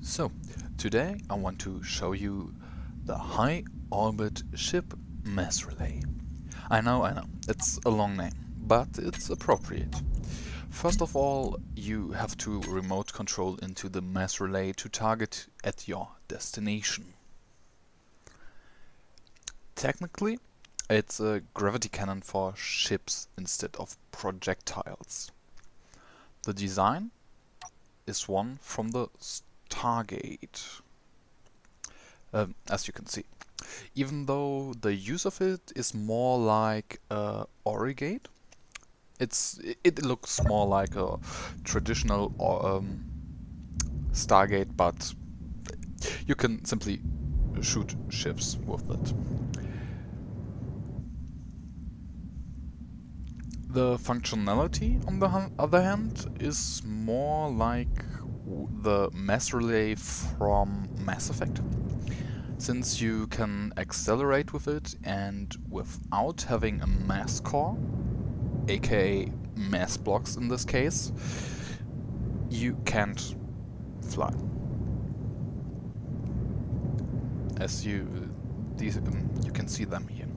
So, today I want to show you the high orbit ship mass relay. I know, it's a long name, but it's appropriate. First of all, you have to remote control into the mass relay to target at your destination. Technically, it's a gravity cannon for ships instead of projectiles. The design is one from the Stargate, as you can see. Even though the use of it is more like a Origate, it looks more like a traditional Stargate, but you can simply shoot ships with it. The functionality, on the other hand, is more like the mass relay from Mass Effect, since you can accelerate with it and without having a mass core, aka mass blocks in this case, you can't fly. As you can see them here.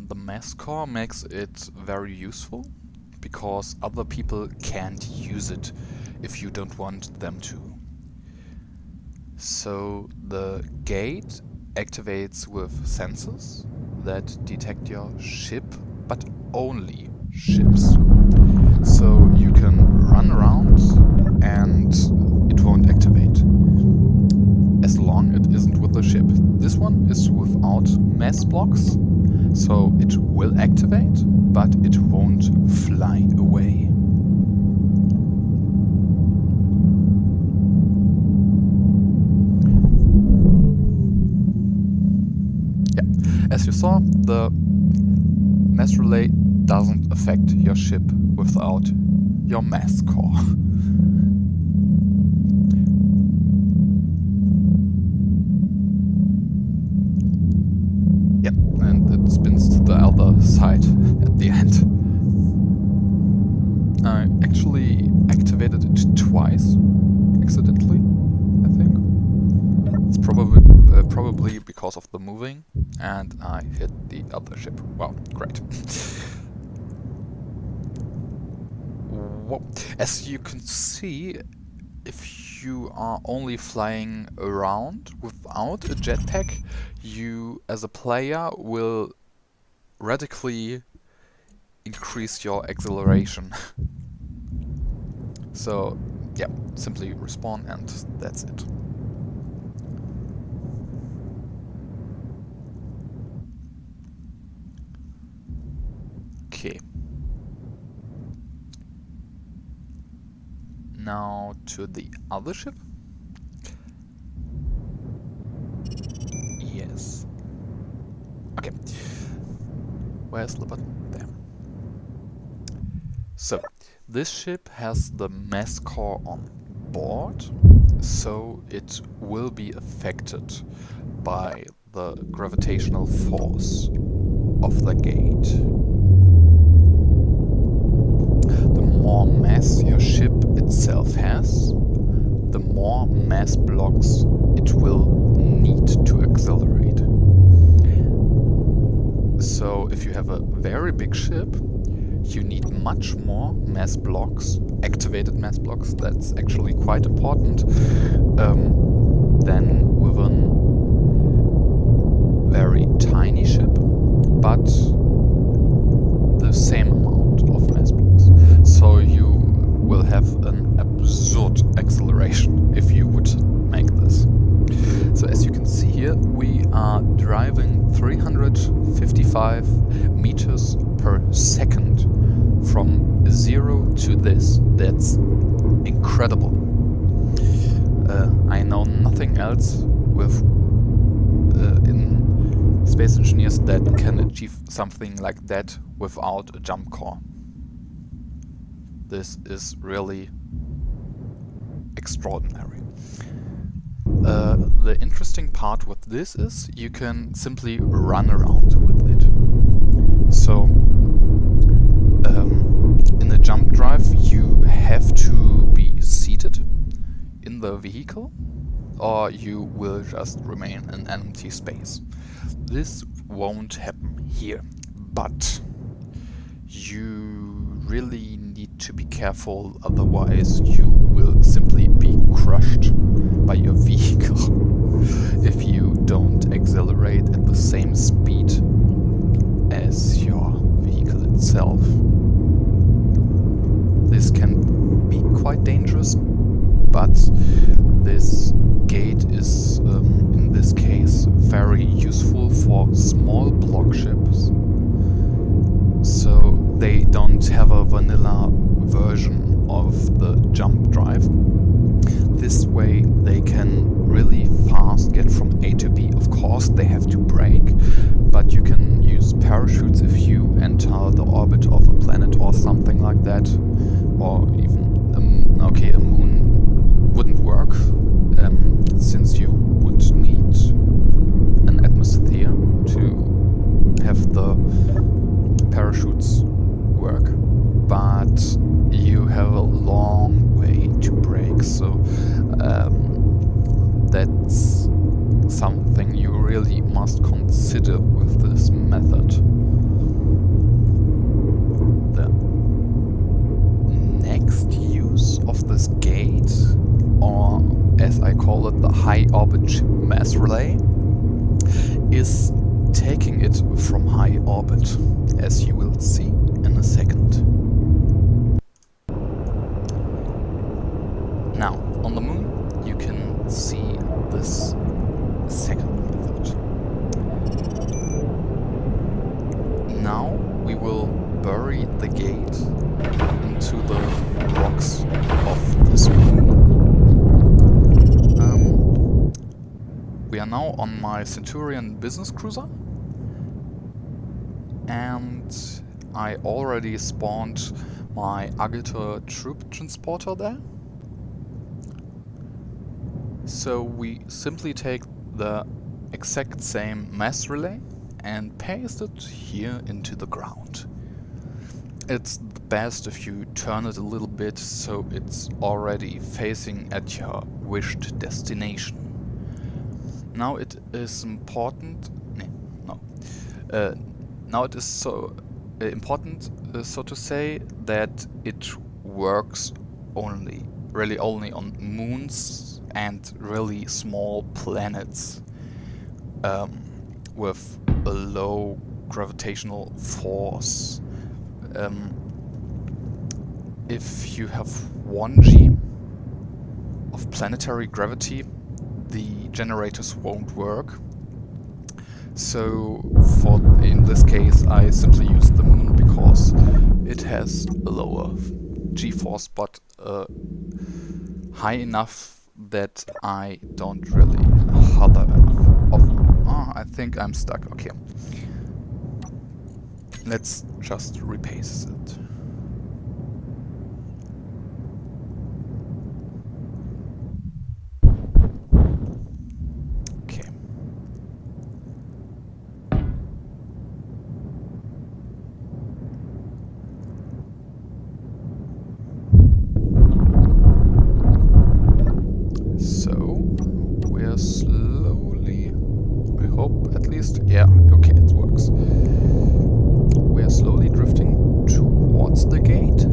The mass core makes it very useful because other people can't use it if you don't want them to. So the gate activates with sensors that detect your ship, but only ships. So you can run around and it won't activate as long as it isn't with the ship. This one is without mass blocks, so it will activate, but it won't fly away. Yeah, as you saw, the mass relay doesn't affect your ship without your mass core. And it spins to the other side at the end. I actually activated it twice, accidentally, I think. It's probably because of the moving, and I hit the other ship. Wow, great. Whoa. As you can see, if you are only flying around without a jetpack, you as a player will radically increase your acceleration. So yeah, simply respawn and that's it. Okay. Now to the other ship. Yes. Okay. Where's the button? There. So, this ship has the mass core on board, so it will be affected by the gravitational force of the gate. The more mass your ship itself has, the more mass blocks it will need to accelerate. So if you have a very big ship, you need much more mass blocks, activated mass blocks, that's actually quite important, than with a very tiny ship, but the same amount of mass blocks. So you will have an absurd acceleration if you would make this. So as you can see here, we are driving 355 meters per second from 0 to this. That's incredible. I know nothing else with in space engineers that can achieve something like that without a jump core. This is really extraordinary. The interesting part with this is you can simply run around with it. So in the jump drive you have to be seated in the vehicle, or you will just remain in empty space. This won't happen here, but you really need to be careful, otherwise you will simply be crushed by your vehicle if you don't accelerate at the same speed as your vehicle itself. This can be quite dangerous, but this gate is in this case very useful for small block ships, so they don't have a vanilla version of the jump drive. This way they can really fast get from A to B. Of course they have to brake, but you can use parachutes if you enter the orbit of a planet or something like that, or even okay, a moon wouldn't work, since you would need an atmosphere to have the parachutes work, but you have a long way to brake, so that's something you really must consider with this method. The next use of this gate, or as I call it, the high orbit ship mass relay, is taking it from high orbit, as you will see in a second. Now, on the moon you can see this second method. Now we will bury the gate into the rocks of this moon. We are now on my Centurion business cruiser, and I already spawned my Agiltor troop transporter there. So we simply take the exact same mass relay and paste it here into the ground. It's the best if you turn it a little bit so it's already facing at your wished destination. Now it is important. Now it is so important, so to say, that it works really only on moons and really small planets with a low gravitational force. If you have 1 g of planetary gravity, the generators won't work. So in this case I simply use the moon because it has a lower g-force, but high enough that I don't really hover enough. I think I'm stuck. Okay, let's just repaste it. Slowly, I hope at least, yeah, okay, it works. We are slowly drifting towards the gate.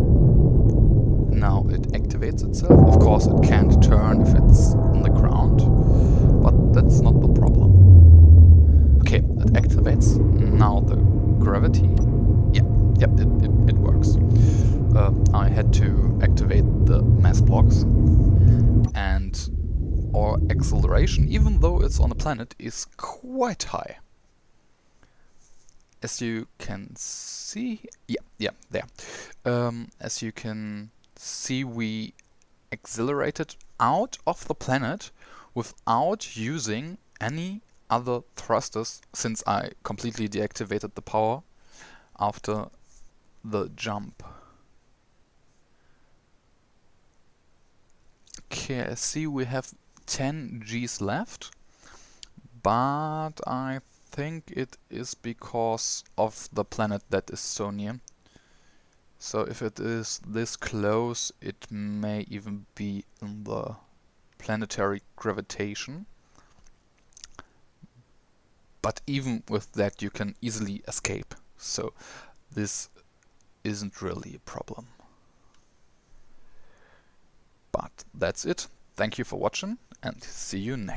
Now it activates itself. Of course it can't turn if it's on the ground, but that's not the problem. Okay, it activates. Now the gravity, it works. I had to activate the mass blocks, and our acceleration, even though it's on a planet, is quite high. As you can see, there. As you can see, we accelerated out of the planet without using any other thrusters, since I completely deactivated the power after the jump. Okay, I see we have 10 Gs left, but I think it is because of the planet that is so near. So if it is this close, it may even be in the planetary gravitation. But even with that, you can easily escape. So this isn't really a problem. But that's it. Thank you for watching and see you next time.